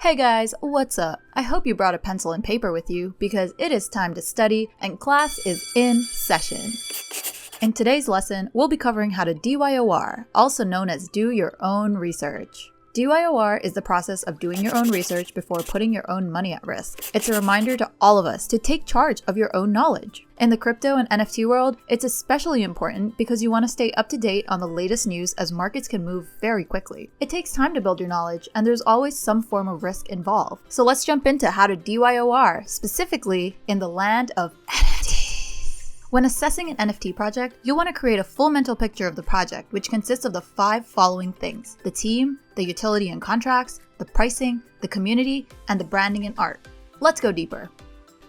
Hey guys, what's up? I hope you brought a pencil and paper with you because it is time to study and class is in session. In today's lesson, we'll be covering how to DYOR, also known as do your own research. DYOR is the process of doing your own research before putting your own money at risk. It's a reminder to all of us to take charge of your own knowledge. In the crypto and NFT world, it's especially important because you want to stay up to date on the latest news as markets can move very quickly. It takes time to build your knowledge, and there's always some form of risk involved. So let's jump into how to DYOR, specifically in the land of NFTs. When assessing an NFT project, you'll want to create a full mental picture of the project, which consists of the 5 following things: the team, the utility and contracts, the pricing, the community, and the branding and art. Let's go deeper.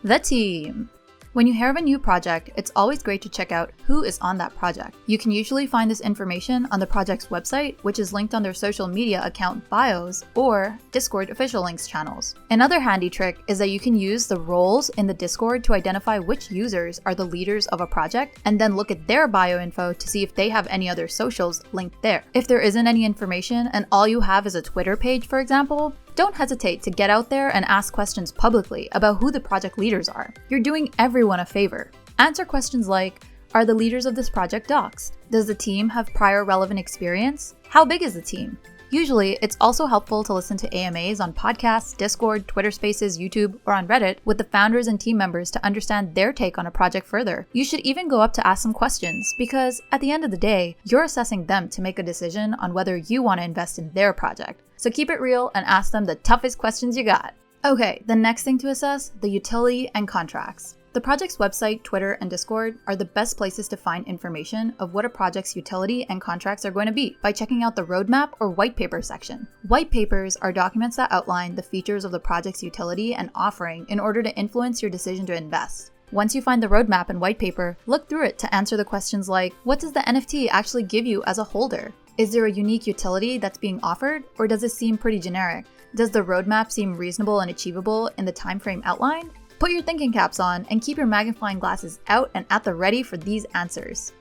The team. When you hear of a new project, it's always great to check out who is on that project. You can usually find this information on the project's website, which is linked on their social media account bios or Discord official links channels. Another handy trick is that you can use the roles in the Discord to identify which users are the leaders of a project and then look at their bio info to see if they have any other socials linked there. If there isn't any information and all you have is a Twitter page, for example, don't hesitate to get out there and ask questions publicly about who the project leaders are. You're doing everyone a favor. Answer questions like, are the leaders of this project doxed? Does the team have prior relevant experience? How big is the team? Usually, it's also helpful to listen to AMAs on podcasts, Discord, Twitter Spaces, YouTube, or on Reddit with the founders and team members to understand their take on a project further. You should even go up to ask some questions because, at the end of the day, you're assessing them to make a decision on whether you want to invest in their project. So keep it real and ask them the toughest questions you got. Okay, the next thing to assess, the utility and contracts. The project's website, Twitter, and Discord are the best places to find information of what a project's utility and contracts are going to be by checking out the roadmap or white paper section. White papers are documents that outline the features of the project's utility and offering in order to influence your decision to invest. Once you find the roadmap and white paper, look through it to answer the questions like, what does the NFT actually give you as a holder? Is there a unique utility that's being offered, or does it seem pretty generic? Does the roadmap seem reasonable and achievable in the timeframe outlined? Put your thinking caps on and keep your magnifying glasses out and at the ready for these answers.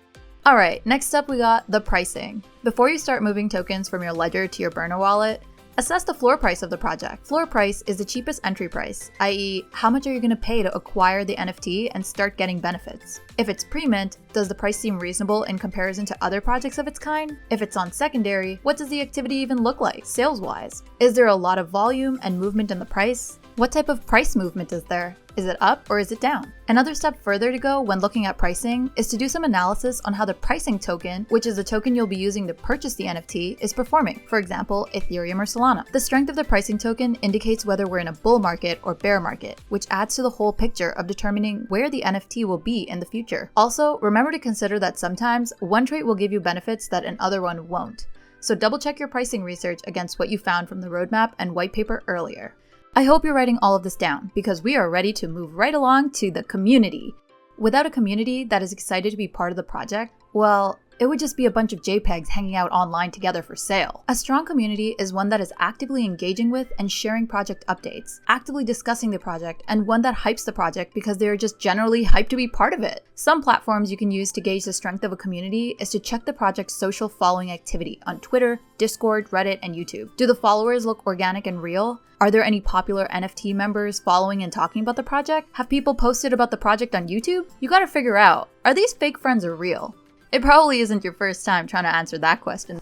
Alright, next up we got the pricing. Before you start moving tokens from your ledger to your burner wallet, assess the floor price of the project. Floor price is the cheapest entry price, i.e., how much are you going to pay to acquire the NFT and start getting benefits? If it's pre-mint, does the price seem reasonable in comparison to other projects of its kind? If it's on secondary, what does the activity even look like, sales-wise? Is there a lot of volume and movement in the price? What type of price movement is there? Is it up or is it down? Another step further to go when looking at pricing is to do some analysis on how the pricing token, which is the token you'll be using to purchase the NFT, is performing. For example, Ethereum or Solana. The strength of the pricing token indicates whether we're in a bull market or bear market, which adds to the whole picture of determining where the NFT will be in the future. Also, remember to consider that sometimes one trait will give you benefits that another one won't. So double check your pricing research against what you found from the roadmap and white paper earlier. I hope you're writing all of this down because we are ready to move right along to the community. Without a community that is excited to be part of the project, well, it would just be a bunch of JPEGs hanging out online together for sale. A strong community is one that is actively engaging with and sharing project updates, actively discussing the project, and one that hypes the project because they are just generally hyped to be part of it. Some platforms you can use to gauge the strength of a community is to check the project's social following activity on Twitter, Discord, Reddit, and YouTube. Do the followers look organic and real? Are there any popular NFT members following and talking about the project? Have people posted about the project on YouTube? You gotta figure out, are these fake friends or real? It probably isn't your first time trying to answer that question.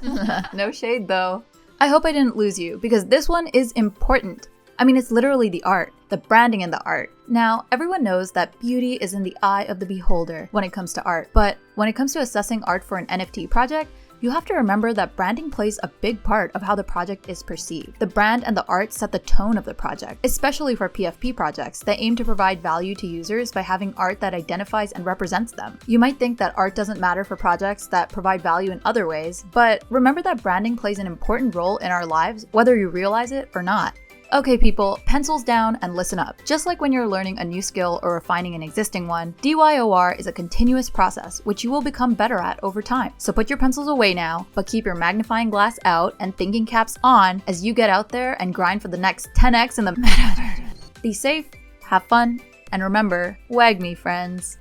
No shade though. I hope I didn't lose you because this one is important. I mean, it's literally the art, the branding and the art. Now, everyone knows that beauty is in the eye of the beholder when it comes to art, but when it comes to assessing art for an NFT project, you have to remember that branding plays a big part of how the project is perceived. The brand and the art set the tone of the project, especially for PFP projects that aim to provide value to users by having art that identifies and represents them. You might think that art doesn't matter for projects that provide value in other ways, but remember that branding plays an important role in our lives, whether you realize it or not. Okay people, pencils down and listen up. Just like when you're learning a new skill or refining an existing one, DYOR is a continuous process which you will become better at over time. So put your pencils away now, but keep your magnifying glass out and thinking caps on as you get out there and grind for the next 10x in the metaverse. Be safe, have fun, and remember, WAGMI friends.